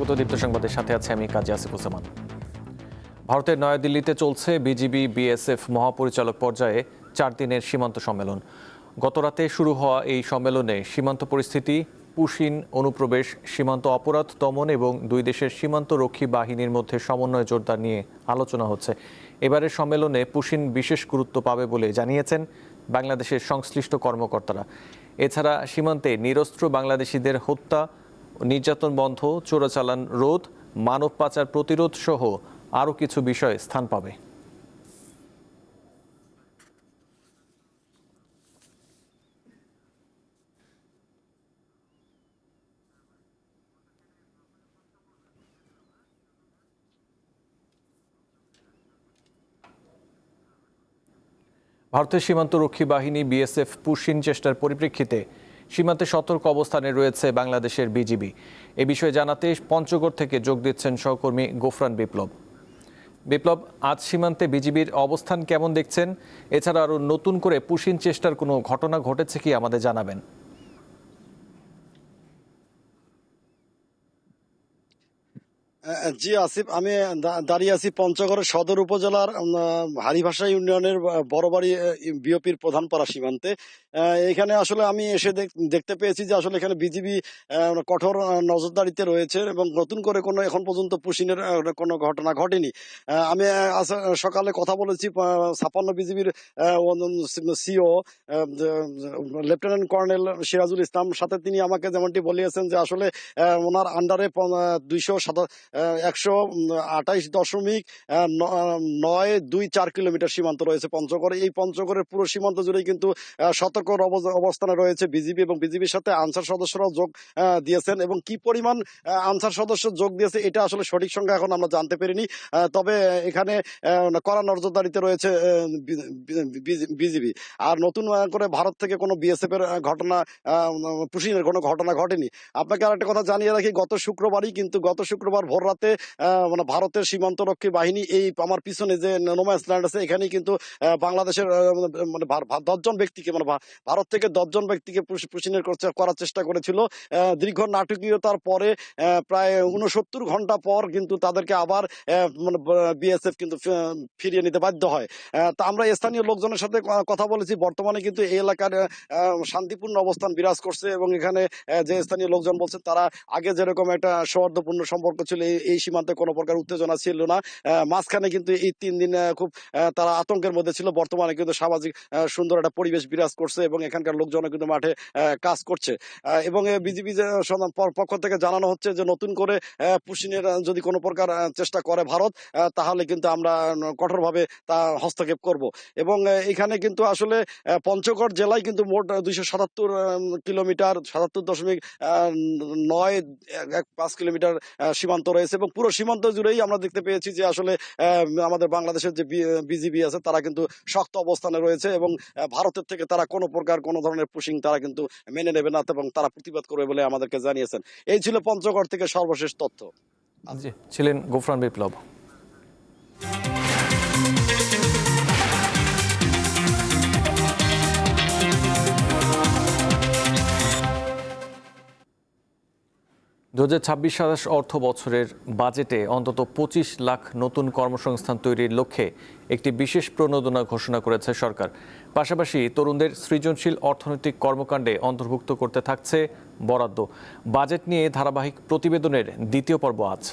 স্বাগত দীপ্ত সংবাদের সাথে আছে আমি কাজী আসিফুজ্জামান। ভারতের নয়াদিল্লিতে চলছে বিজিবি বিএসএফ মহাপরিচালক পর্যায়ে 4 দিনের সীমান্ত সম্মেলন। গতরাতে শুরু হওয়া এই সম্মেলনে সীমান্ত পরিস্থিতি, পুশিন অনুপ্রবেশ, সীমান্ত অপরাধ দমন এবং দুই দেশের সীমান্ত রক্ষী বাহিনীর মধ্যে সমন্বয় জোরদার নিয়ে আলোচনা হচ্ছে। এবারের সম্মেলনে পুশিন বিশেষ গুরুত্ব পাবে বলে জানিয়েছেন বাংলাদেশের সংশ্লিষ্ট কর্মকর্তারা। এছাড়া সীমান্তে নিরস্ত্র বাংলাদেশিদের হত্যা, নির্যাতন বন্ধ, চোরাচালান রোধ, মানব পাচার প্রতিরোধ সহ আরও কিছু বিষয় স্থান পাবে। ভারতের সীমান্ত রক্ষী বাহিনী বিএসএফ পুশিন চেষ্টার পরিপ্রেক্ষিতে সীমান্তে সতর্ক অবস্থানে রয়েছে বাংলাদেশের বিজিবি। এ বিষয়ে জানাতে পঞ্চগড় থেকে যোগ দিচ্ছেন সহকর্মী গোফরান বিপ্লব। বিপ্লব, আজ সীমান্তে বিজিবির অবস্থান কেমন দেখছেন? এছাড়া আরও নতুন করে পুশিন চেষ্টার কোনো ঘটনা ঘটেছে কি আমাদের জানাবেন। জি আসিফ, আমি দাঁড়িয়ে আছি পঞ্চগড়ের সদর উপজেলার হারিভাষা ইউনিয়নের বড়বাড়ি বিওপির প্রধানপাড়া সীমান্তে। এখানে আসলে আমি এসে দেখতে পেয়েছি যে আসলে এখানে বিজিবি কঠোর নজরদারিতে রয়েছে এবং নতুন করে কোনো এখন পর্যন্ত পুশিনের কোনো ঘটনা ঘটেনি। আমি সকালে কথা বলেছি 56 বিজিবির CO lieutenant colonel Sirajul Islam সাথে। তিনি আমাকে যেমনটি বলিয়েছেন যে আসলে ওনার আন্ডারে 128.924 কিলোমিটার সীমান্ত রয়েছে পঞ্চগড়ে। এই পঞ্চগড়ের পুরো সীমান্ত জুড়েই কিন্তু সতর্ক অবস্থানে রয়েছে বিজিবি এবং বিজিবির সাথে আনসার সদস্যরাও যোগ দিয়েছেন। এবং কি পরিমাণ আনসার সদস্য যোগ দিয়েছে এটা আসলে সঠিক সংখ্যা এখন আমরা জানতে পারিনি। তবে এখানে কড়া নজরদারিতে রয়েছে বিজিবি। আর নতুন করে ভারত থেকে কোনো বিএসএফ এর ঘটনা, পুশিনের কোনো ঘটনা ঘটেনি। আপনাকে আর একটা কথা জানিয়ে রাখি, গত শুক্রবার ভোর রাতে মানে ভারতের সীমান্তরক্ষী বাহিনী এই আমার পিছনে যে নোম্যান্স ল্যান্ড আছে এখানেই কিন্তু বাংলাদেশের মানে 10 জন ব্যক্তিকে, মানে ভারত থেকে 10 জন ব্যক্তিকে পুশিনের করার চেষ্টা করেছিল। দীর্ঘ নাটকীয়তার পরে প্রায় 69 ঘন্টা পর কিন্তু তাদেরকে আবার মানে বিএসএফ কিন্তু ফিরিয়ে নিতে বাধ্য হয়। তা আমরা স্থানীয় লোকজনের সাথে কথা বলেছি। বর্তমানে কিন্তু এই এলাকার শান্তিপূর্ণ অবস্থান বিরাজ করছে এবং এখানে যে স্থানীয় লোকজন বলছেন তারা আগে যেরকম একটা সৌহার্দ্যপূর্ণ সম্পর্ক ছিল, এই সীমান্তে কোনো প্রকার উত্তেজনা ছিল না। মাঝখানে কিন্তু এই 3 দিন খুব তারা আতঙ্কের মধ্যে ছিল। বর্তমানে কিন্তু সামাজিক সুন্দর একটা পরিবেশ বিরাজ করছে এবং এখানকার লোকজন কিন্তু মাঠে কাজ করছে। এবং বিজিবি পক্ষ থেকে জানানো হচ্ছে যে নতুন করে পুশিনের যদি কোনো প্রকার চেষ্টা করে ভারত, তাহলে কিন্তু আমরা কঠোরভাবে তা হস্তক্ষেপ করব। এবং এখানে কিন্তু আসলে পঞ্চগড় জেলায় কিন্তু মোট 277 কিলোমিটার, 77.915 কিলোমিটার সীমান্ত রয়েছে এবং পুরো সীমান্ত জুড়েই আমরা দেখতে পেয়েছি যে আসলে আমাদের বাংলাদেশের যে বিজিবি আছে তারা কিন্তু শক্ত অবস্থানে রয়েছে এবং ভারতের থেকে তারা কোনো প্রকার কোনো ধরনের পুশিং তারা কিন্তু মেনে নেবে না এবং তারা প্রতিবাদ করবে বলে আমাদেরকে জানিয়েছেন। এই ছিল পঞ্চগড় থেকে সর্বশেষ তথ্য। ছিলেন গোফরান বিপ্লব। 2026-27 অর্থ বছরের বাজেটে অন্তত 25 লাখ নতুন কর্মসংস্থান তৈরির লক্ষ্যে একটি বিশেষ প্রণোদনা ঘোষণা করেছে সরকার। পাশাপাশি তরুণদের সৃজনশীল অর্থনৈতিক কর্মকাণ্ডে অন্তর্ভুক্ত করতে থাকছে বরাদ্দ। বাজেট নিয়ে ধারাবাহিক প্রতিবেদনের দ্বিতীয় পর্ব আজ।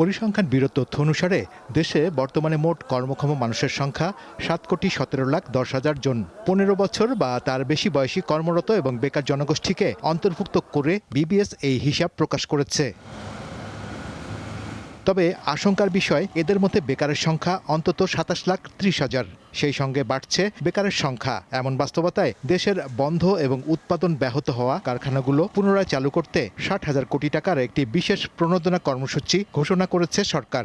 পরিসংখ্যান ব্যুরোর তথ্য অনুসারে দেশে বর্তমানে মোট কর্মক্ষম মানুষের সংখ্যা 7,17,10,000 জন। 15 বছর বা তার বেশি বয়সী কর্মরত এবং বেকার জনগোষ্ঠীকে অন্তর্ভুক্ত করে বিবিএস এই হিসাব প্রকাশ করেছে। তবে আশঙ্কার বিষয়, এদের মধ্যে বেকারের সংখ্যা অন্তত 27,30,000। সেই সঙ্গে বাড়ছে বেকারের সংখ্যা। এমন বাস্তবতায় দেশের বন্ধ এবং উৎপাদন ব্যাহত হওয়া কারখানাগুলো পুনরায় চালু করতে 60,000 কোটি টাকার একটি বিশেষ প্রণোদনা কর্মসূচি ঘোষণা করেছে সরকার।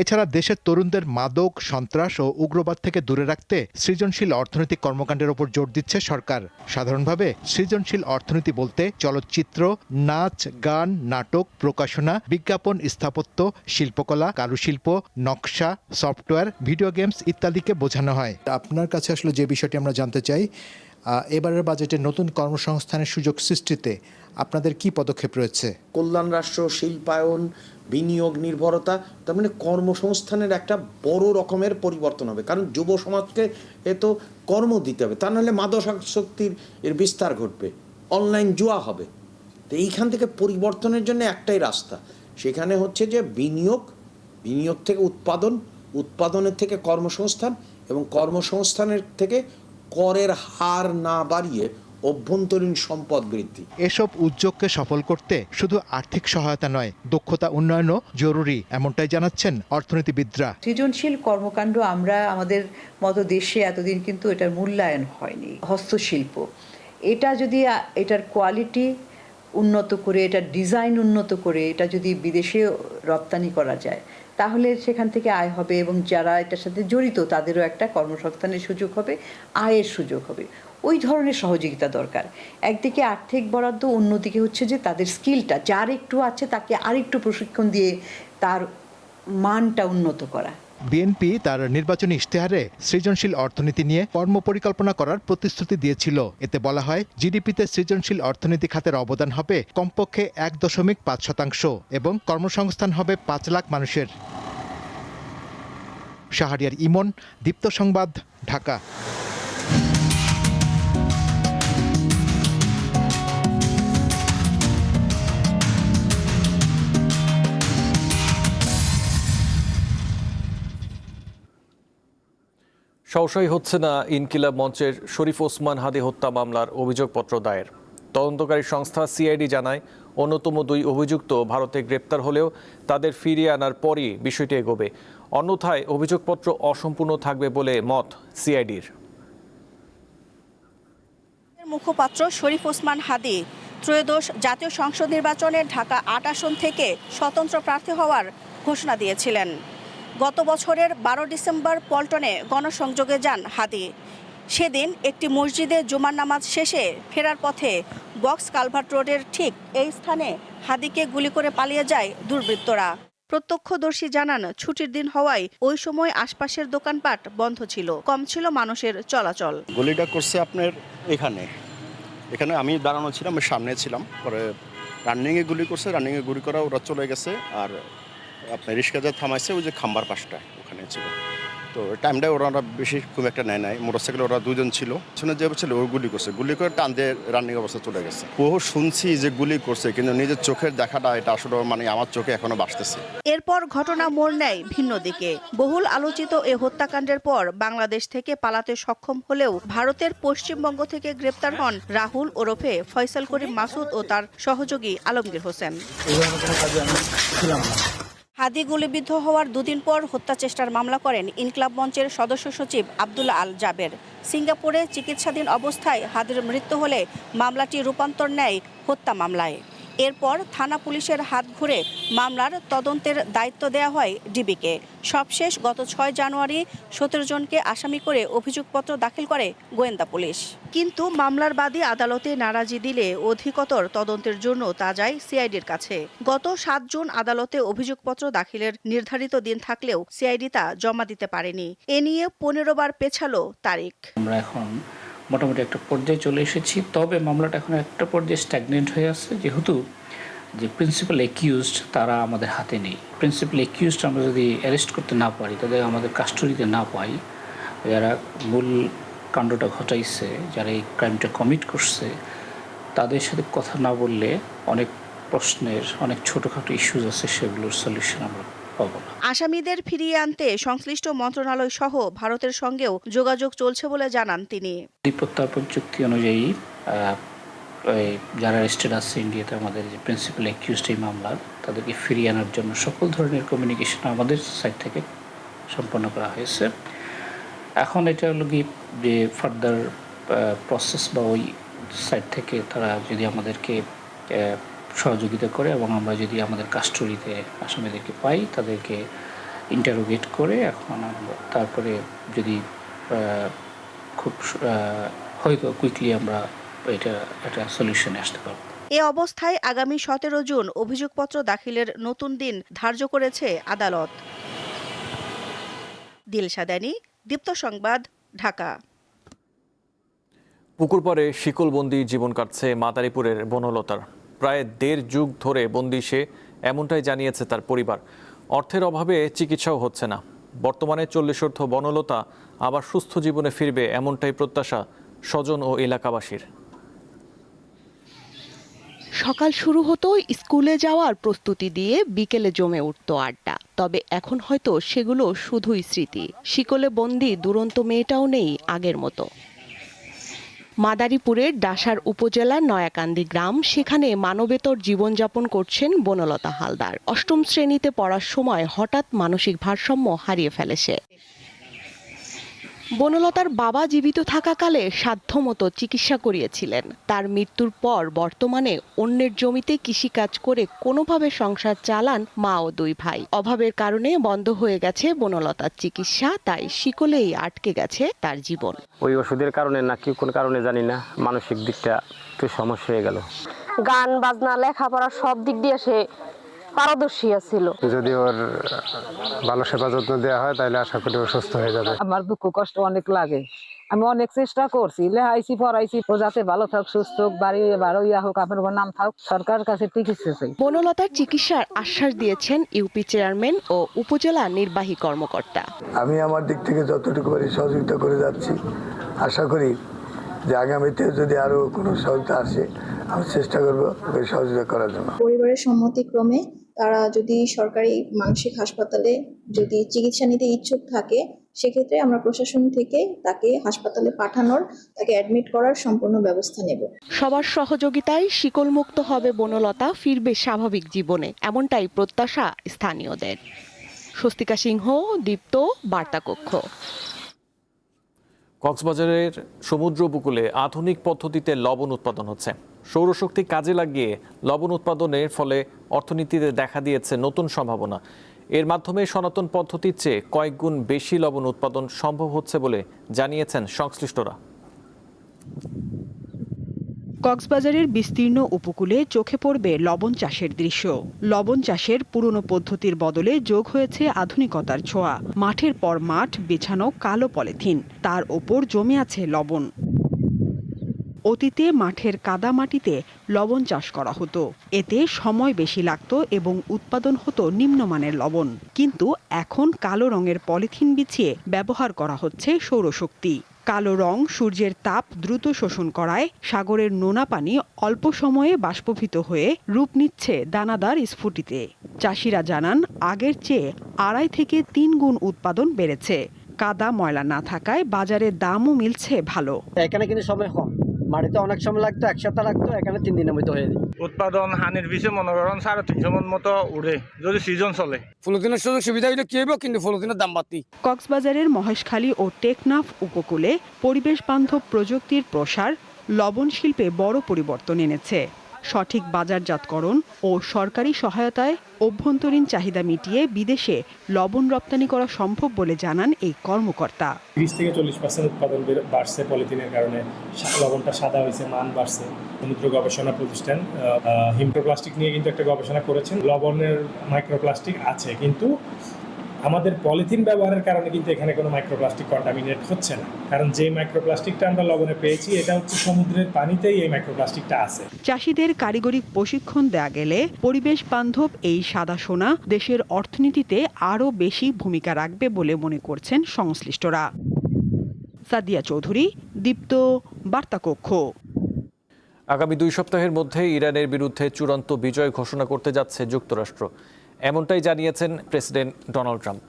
এছাড়া দেশের তরুণদের মাদক, সন্ত্রাস ও উগ্রবাদ থেকে দূরে রাখতে সৃজনশীল অর্থনৈতিক কর্মকাণ্ডের উপর জোর দিচ্ছে সরকার। সাধারণভাবে সৃজনশীল অর্থনীতি বলতে চলচ্চিত্র, নাচ, গান, নাটক, প্রকাশনা, বিজ্ঞাপন, স্থাপত্য, শিল্পকলা, কারুশিল্প, নকশা, সফটওয়্যার, ভিডিও গেমস ইত্যাদিকে বোঝানো হয়। আপনার কাছে আসলে যে বিষয়টি আমরা জানতে চাই, এবারের বাজেটে নতুন কর্মসংস্থানের সুযোগ সৃষ্টিতে আপনাদের কি পদক্ষেপ রয়েছে? কল্যাণ রাষ্ট্র, শিল্পায়ন, বিনিয়োগ নির্ভরতা, তার মানে কর্মসংস্থানের একটা বড় রকমের পরিবর্তন হবে। কারণ যুব সমাজকে তো কর্ম দিতে হবে, তা নাহলে মাদকাসক্তির এর বিস্তার ঘটবে, অনলাইন জুয়া হবে। তো এইখান থেকে পরিবর্তনের জন্য একটাই রাস্তা, সেখানে হচ্ছে যে বিনিয়োগ থেকে উৎপাদনের থেকে কর্মসংস্থান, এবং কর্মসংস্থানের থেকে করের হার না বাড়িয়ে অভ্যন্তরীণ সম্পদ বৃদ্ধি। এসব উদ্যোগকে সফল করতে শুধু আর্থিক সহায়তা নয়, দক্ষতা উন্নয়নও জরুরি, এমনটাই জানাচ্ছেন অর্থনীতিবিদরা। সৃজনশীল কর্মকাণ্ড আমরা আমাদের মতো দেশে এতদিন কিন্তু এটার মূল্যায়ন হয়নি। হস্তশিল্প, এটা যদি এটার কোয়ালিটি উন্নত করে, এটার ডিজাইন উন্নত করে এটা যদি বিদেশে রপ্তানি করা যায়, তাহলে সেখান থেকে আয় হবে এবং যারা এটার সাথে জড়িত তাদেরও একটা কর্মসংস্থানের সুযোগ হবে, আয়ের সুযোগ হবে। ওই ধরনের সহযোগিতা দরকার। একদিকে আর্থিক বরাদ্দ, অন্যদিকে হচ্ছে যে তাদের স্কিলটা, যার একটু আছে তাকে আরেকটু প্রশিক্ষণ দিয়ে তার মানটা উন্নত করা। বিএনপি তার নির্বাচনী ইশতেহারে সৃজনশীল অর্থনীতি নিয়ে কর্মপরিকল্পনা করার প্রতিশ্রুতি দিয়েছিল। এতে বলা হয় জিডিপিতে সৃজনশীল অর্থনীতি খাতের অবদান হবে কমপক্ষে 1.5% এবং কর্মসংস্থান হবে 5 লাখ মানুষের। শাহরিয়ার ইমন, দীপ্ত সংবাদ, ঢাকা। সংশয় হচ্ছে না ইনকিলাব মঞ্চের শরীফ ওসমান হাদি হত্যা মামলার অভিযোগপত্র দায়ের। তদন্তকারী সংস্থা সিআইডি জানায় অন্যতম 2 অভিযুক্ত ভারতে গ্রেপ্তার হলেও তাদের ফিরিয়ে আনার পরই বিষয়টি এগোবে, অন্যথায় অভিযোগপত্র অসম্পূর্ণ থাকবে বলে মত সিআইডির। মুখপাত্র শরীফ ওসমান হাদি ত্রয়োদশ জাতীয় সংসদ নির্বাচনে ঢাকা 8 আসন থেকে স্বতন্ত্র প্রার্থী হওয়ার ঘোষণা দিয়েছিলেন। গত বছরের 12 ডিসেম্বর পল্টনে গণসংযোগে যান হাদি। সেদিন একটি মসজিদে জুমার নামাজ শেষে ফেরার পথে বক্স কালভার্ট রোডের ঠিক এই স্থানে হাদিকে গুলি করে পালিয়ে যায় দুর্বৃত্তরা। প্রত্যক্ষদর্শী জানান, ছুটির দিন হওয়ায় ওই সময় আশপাশের দোকানপাট বন্ধ ছিল, কম ছিল মানুষের চলাচল। গুলিটা করছে আপনার এখানে আমি দাঁড়ানো ছিলাম, আমি সামনে ছিলাম, পরে রানিংয়ে গুলি করছে, রানিংয়ে গুলি করা ওরা চলে গেছে, আর আপনার রিক্সা যা থামাইছে ওই যে খাম্বার পাশটা ওখানে ছিল। তো টাইমটা ওরা বেশি খুব একটা নেয় নাই। মোটরসাইকেলে ওরা 2 জন ছিল, শুনে যে ছিল ও গুলি করছে, গুলি করে টান দিয়ে রানিং অবস্থা চলে গেছে। বহু শুনছি যে গুলি করছে, কিন্তু নিজের চোখের দেখাটা এটা আসলে মানে আমার চোখে এখনো ভাসতেছে। এরপর ঘটনা মোড় নেয় ভিন্ন দিকে। বহুল আলোচিত এ হত্যাকাণ্ডের পর বাংলাদেশ থেকে পালাতে সক্ষম হলেও ভারতের পশ্চিমবঙ্গ থেকে গ্রেপ্তার হন রাহুল ওরফে ফয়সাল করিম মাসুদ ও তার সহযোগী আলমগীর হোসেন। হাদি গুলিবিদ্ধ হওয়ার 2 দিন পর হত্যা চেষ্টার মামলা করেন ইনকিলাব মঞ্চের সদস্য সচিব আব্দুল্লাহ আল জাবের। সিঙ্গাপুরে চিকিৎসাধীন অবস্থায় হাদির মৃত্যু হলে মামলাটি রূপান্তর নেয় হত্যা মামলায়। এরপর থানা পুলিশের হাত ঘুরে মামলার তদন্তের দায়িত্ব দেওয়া হয় ডিবিকে। সবশেষ গত 6 জানুয়ারি 17 জনকে আসামি করে অভিযোগপত্র দাখিল করে গোয়েন্দা পুলিশ। কিন্তু মামলার বাদী আদালতে নারাজি দিলে অধিকতর তদন্তের জন্য তা যায় সিআইডির কাছে। গত 7 জুন আদালতে অভিযোগপত্র দাখিলের নির্ধারিত দিন থাকলেও সিআইডি তা জমা দিতে পারেনি। এ নিয়ে 15 বার পেছালো তারিখ। আমরা এখন মোটামুটি একটা পর্যায়ে চলে এসেছি, তবে মামলাটা এখন একটা পর্যায়ে স্ট্যাগনেন্ট হয়ে আছে, যেহেতু যে প্রিন্সিপাল একিউজড তারা আমাদের হাতে নেই। প্রিন্সিপাল একিউজড আমরা যদি অ্যারেস্ট করতে না পারি, তাদের আমাদের কাস্টডিতে না পাই, যারা মূল কাণ্ডটা ঘটাইছে, যারা এই ক্রাইমটা কমিট করছে, তাদের সাথে কথা না বললে অনেক প্রশ্নের, অনেক ছোটোখাটো ইস্যুজ আছে, সেগুলোর সলিউশন আমরা পাবো না। আসামিদের ফিরিয়ে আনতে সংশ্লিষ্ট মন্ত্রণালয় সহ ভারতের সঙ্গেও যোগাযোগ চলছে বলে জানান তিনি। প্রত্যর্পণ চুক্তি অনুযায়ী যারা অ্যারেস্টেড আছে ইন্ডিয়াতে, আমাদের যে প্রিন্সিপাল অ্যাকিউজড এই মামলার, তাদেরকে ফিরিয়ে আনার জন্য সকল ধরনের কমিউনিকেশন আমাদের সাইড থেকে সম্পন্ন করা হয়েছে। এখন এটা হলো কি যে ফার্দার প্রসেস বা ওই সাইড থেকে তারা যদি আমাদেরকে সহযোগিতা করে এবং আমরা যদি আমাদের কাস্টডিতে আসামিদেরকে পাই, তাদেরকে ইন্টারোগেট করে এখন তারপরে যদি খুব হয়তো কুইকলি আমরা এটা সলিউশনে আসতে পারব। এ অবস্থায় আগামী 17 জুন অভিযোগপত্র দাখিলের নতুন দিন ধার্য করেছে আদালত। দিলশাদানি, দীপ্ত সংবাদ, ঢাকা। পুকুর পাড়ে শিকলবন্দি জীবন কাটছে মাদারীপুরের বনলতার। প্রায় ১.৫ যুগ ধরে বন্দি সে, এমনটাই জানিয়েছে তার পরিবার। অর্থের অভাবে চিকিৎসাও হচ্ছে না। বর্তমানে 40 বনলতা আবার সুস্থ জীবনে ফিরবে, এমনটাই প্রত্যাশা স্বজন ও এলাকাবাসীর। সকাল শুরু হতো স্কুলে যাওয়ার প্রস্তুতি দিয়ে, বিকেলে জমে উঠত আড্ডা। তবে এখন হয়তো সেগুলো শুধুই স্মৃতি। শিকলে বন্দি দুরন্ত মেয়েটাও নেই আগের মতো। মাদারীপুরের ডাসার উপজেলার নয়াকান্দি গ্রাম, সেখানে মানবেতর জীবনযাপন করছেন বনলতা হালদার। ৮ম শ্রেণীতে পড়ার সময় হঠাৎ মানসিক ভারসাম্য হারিয়ে ফেলে সে। বনলতার বাবা জীবিত থাকাকালে সাধ্যমতো চিকিৎসা করিয়েছিলেন। তার মৃত্যুর পর বর্তমানে অন্যের জমিতে কৃষিকাজ করে কোনোভাবে সংসার চালান মা ও 2 ভাই। অভাবের কারণে বন্ধ হয়ে গেছে বনলতার চিকিৎসা, তাই শিকলেই আটকে গেছে তার জীবন। ওই ওষুধের কারণে নাকি কোন কারণে জানি না, মানসিক দিকটা একটু সমস্যা হয়ে গেল। গান বাজনা লেখাপড়া সব দিক দিয়ে সে পারদর্শী ছিল। যদি ওর ভালো সেবা যত্ন দেওয়া হয় তাহলে আশা করি ও সুস্থ হয়ে যাবে। আমার দুঃখ কষ্ট অনেক লাগে, আমি অনেক চেষ্টা করছি, লেখাইছি পড়াইছি, ও যাতে ভালো থাক, সুস্থ হোক, বাড়ি ভালো ইয়া হোক, আপনার নাম থাক, সরকারের কাছে চিকিৎসা চাই। বনলতার চিকিৎসার আশ্বাস দিয়েছেন ইউপি চেয়ারম্যান ও উপজেলা নির্বাহী কর্মকর্তা। আমি আমার দিক থেকে যতটুকু পারি সহযোগিতা করে যাচ্ছি। আশা করি যে আগামীতে যদি আরো কোনো সহযোগিতা আসে, আমি চেষ্টা করবো ওই সহযোগিতা করার জন্য। পরিবারের সম্মতিক্রমে তারা যদি সরকারি মানসিক হাসপাতালে যদি চিকিৎসা নিতে ইচ্ছুক থাকে, সেক্ষেত্রে আমরা প্রশাসন থেকে তাকে হাসপাতালে পাঠানোর, তাকে অ্যাডমিট করার সম্পূর্ণ ব্যবস্থা নেব। সবার সহযোগিতায় শিকলমুক্ত হবে বনলতা, ফিরবে স্বাভাবিক জীবনে, এমনটাই প্রত্যাশা স্থানীয়দের। স্বস্তিকা সিংহ, দীপ্ত, বার্তাকক্ষ। কক্সবাজারের সমুদ্র উপকূলে আধুনিক পদ্ধতিতে লবণ উৎপাদন হচ্ছে। সৌরশক্তি কাজে লাগিয়ে লবণ উৎপাদনের ফলে অর্থনীতিতে দেখা দিয়েছে নতুন সম্ভাবনা। এর মাধ্যমে সনাতন পদ্ধতির চেয়ে কয়েক গুণ বেশি লবণ উৎপাদন সম্ভব হচ্ছে বলে জানিয়েছেন সংশ্লিষ্টরা। কক্সবাজারের বিস্তীর্ণ উপকূলে চোখে পড়বে লবণ চাষের দৃশ্য। লবণ চাষের পুরনো পদ্ধতির বদলে যোগ হয়েছে আধুনিকতার ছোঁয়া। মাঠের পর মাঠ বিছানো কালো পলিথিন, তার ওপর জমে আছে লবণ। অতীতে মাঠের কাদা মাটিতে লবণ চাষ করা হতো, এতে সময় বেশি লাগতো এবং উৎপাদন হতো নিম্নমানের লবণ। কিন্তু এখন কালো রঙের পলিথিন বিছিয়ে ব্যবহার করা হচ্ছে সৌরশক্তি। কালো রং সূর্যের তাপ দ্রুত শোষণ করায় সাগরের নোনা পানি অল্প সময়ে বাষ্পীভূত হয়ে রূপ নিচ্ছে দানাদার স্ফুটিতে। চাষিরা জানান, আগের চেয়ে 2.5 থেকে 3 গুণ উৎপাদন বেড়েছে। কাদা ময়লা না থাকায় বাজারে দামও মিলছে ভালো। এখানে কিন্তু সময় কম, মাটিতে অনেক সময় লাগতো, 1 সপ্তাহ লাগতো, এখানে 3 দিনের মধ্যে হয়ে যায়। উৎপাদন হানির বিষয়ে মনে করেন 350 মন মতো উঠে যদি সিজন চলে। ফলতিনের সুযোগ সুবিধা হইলে কি হইব, কিন্তু ফলতিনের দাম বাড়তি। কক্সবাজারের মহেশখালী ও টেকনাফ উপকূলে পরিবেশ বান্ধব প্রযুক্তির প্রসার লবণ শিল্পে বড় পরিবর্তন এনেছে। সঠিক বাজারজাতকরণ ও সরকারি সহায়তায় অভ্যন্তরীণ চাহিদা মিটিয়ে বিদেশে লবণ রপ্তানি করা সম্ভব বলে জানান এই কর্মকর্তা। 30 থেকে 40% উৎপাদন বাড়ছে পলিথিনের কারণে, লবণটা সাদা হয়েছে, মান বাড়ছে। সমুদ্র গবেষণা প্রতিষ্ঠান হিমটোপ্লাস্টিক নিয়ে কিন্তু একটা গবেষণা করেছেন। লবণের মাইক্রোপ্লাস্টিক আছে, কিন্তু আমাদের পলিথিন ব্যবহারের কারণে কিন্তু এখানে কোনো মাইক্রোপ্লাস্টিক কন্টামিনেট হচ্ছে না। কারণ যে মাইক্রোপ্লাস্টিকটা আমরা লবণে পেয়েছি, এটা হচ্ছে সমুদ্রের পানিতেই এই মাইক্রোপ্লাস্টিকটা আছে। চাষিদের কারিগরি প্রশিক্ষণ দেয়া গেলে পরিবেশ বান্ধব এই সাদা সোনা দেশের অর্থনীতিতে আরও বেশি ভূমিকা রাখবে বলে মনে করছেন সংশ্লিষ্টরা। সাদিয়া চৌধুরী, দীপ্ত, বার্তাকক্ষ। আগামী 2 সপ্তাহের মধ্যে ইরানের বিরুদ্ধে চূড়ান্ত বিজয় ঘোষণা করতে যাচ্ছে যুক্তরাষ্ট্র, এমনটাই জানিয়েছেন প্রেসিডেন্ট ডোনাল্ড ট্রাম্প।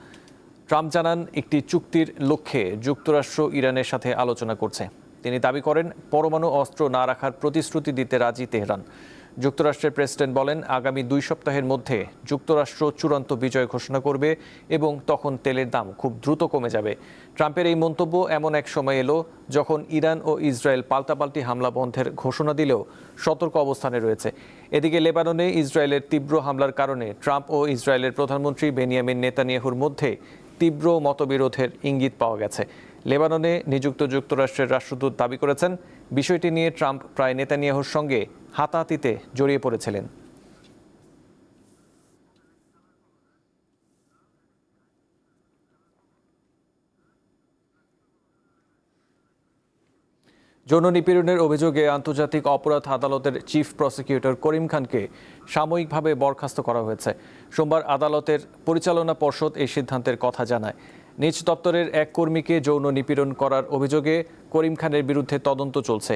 ট্রাম্প জানান, একটি চুক্তির লক্ষ্যে যুক্তরাষ্ট্র ইরানের সাথে আলোচনা করছে। তিনি দাবি করেন, পরমাণু অস্ত্র না রাখার প্রতিশ্রুতি দিতে রাজি তেহরান। যুক্তরাষ্ট্রের প্রেসিডেন্ট বলেন, আগামী 2 সপ্তাহের মধ্যে যুক্তরাষ্ট্র চূড়ান্ত বিজয় ঘোষণা করবে এবং তখন তেলের দাম খুব দ্রুত কমে যাবে। ট্রাম্পের এই মন্তব্য এমন এক সময় এলো যখন ইরান ও ইসরায়েল পাল্টাপাল্টি হামলা বন্ধের ঘোষণা দিলেও সতর্ক অবস্থানে রয়েছে। এদিকে লেবাননে ইসরায়েলের তীব্র হামলার কারণে ট্রাম্প ও ইসরায়েলের প্রধানমন্ত্রী বেনিয়ামিন নেতানিয়াহুর মধ্যে তীব্র মতবিরোধের ইঙ্গিত পাওয়া গেছে। লেবাননে নিযুক্ত যুক্তরাষ্ট্রের রাষ্ট্রদূত দাবি করেছেন, বিষয়টি নিয়ে ট্রাম্প প্রায় নেতানিয়াহুর সঙ্গে হাতাহাতিতে জড়িয়ে পড়েছিলেন। যৌন নিপীড়নের অভিযোগে আন্তর্জাতিক অপরাধ আদালতের চিফ প্রসিকিউটর করিম খানকে সাময়িকভাবে বরখাস্ত করা হয়েছে। সোমবার আদালতের পরিচালনা পর্ষদ এই সিদ্ধান্তের কথা জানায়। নিজ দপ্তরের এক কর্মীকে যৌন নিপীড়ন করার অভিযোগে করিম খানের বিরুদ্ধে তদন্ত চলছে।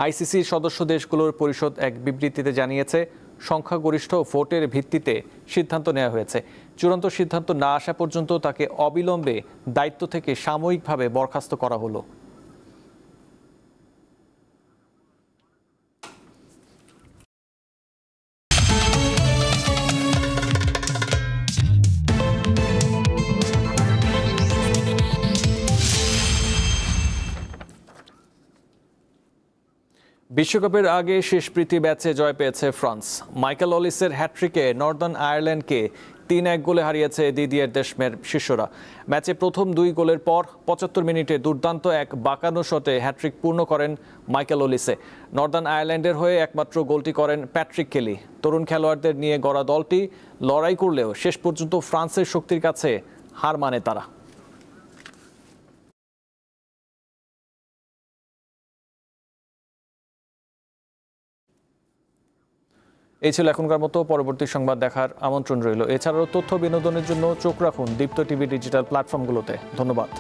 আইসিসির সদস্য দেশগুলোর পরিষদ এক বিবৃতিতে জানিয়েছে, সংখ্যাগরিষ্ঠ ভোটের ভিত্তিতে সিদ্ধান্ত নেওয়া হয়েছে। চূড়ান্ত সিদ্ধান্ত না আসা পর্যন্ত তাকে অবিলম্বে দায়িত্ব থেকে সাময়িকভাবে বরখাস্ত করা হলো। বিশ্বকাপের আগে শেষপ্রীতি ম্যাচে জয় পেয়েছে ফ্রান্স। মাইকেল অলিসের হ্যাট্রিকে নর্দার্ন আয়ারল্যান্ডকে 3-1 গোলে হারিয়েছে দিদিয়ের দেশমের শিষ্যরা। ম্যাচে প্রথম 2 গোলের পর 75 মিনিটে দুর্দান্ত এক বাঁকানো শটে হ্যাট্রিক পূর্ণ করেন মাইকেল অলিসে। নর্দার্ন আয়ারল্যান্ডের হয়ে একমাত্র গোলটি করেন প্যাট্রিক কেলি। তরুণ খেলোয়াড়দের নিয়ে গড়া দলটি লড়াই করলেও শেষ পর্যন্ত ফ্রান্সের শক্তির কাছে হার মানে তারা। এই ছিল এখনকার মতো। পরবর্তী সংবাদ দেখার আমন্ত্রণ রইল। এছাড়াও তথ্য বিনোদনের জন্য চোখ রাখুন দীপ্ত টিভি ডিজিটাল প্ল্যাটফর্মগুলোতে। ধন্যবাদ।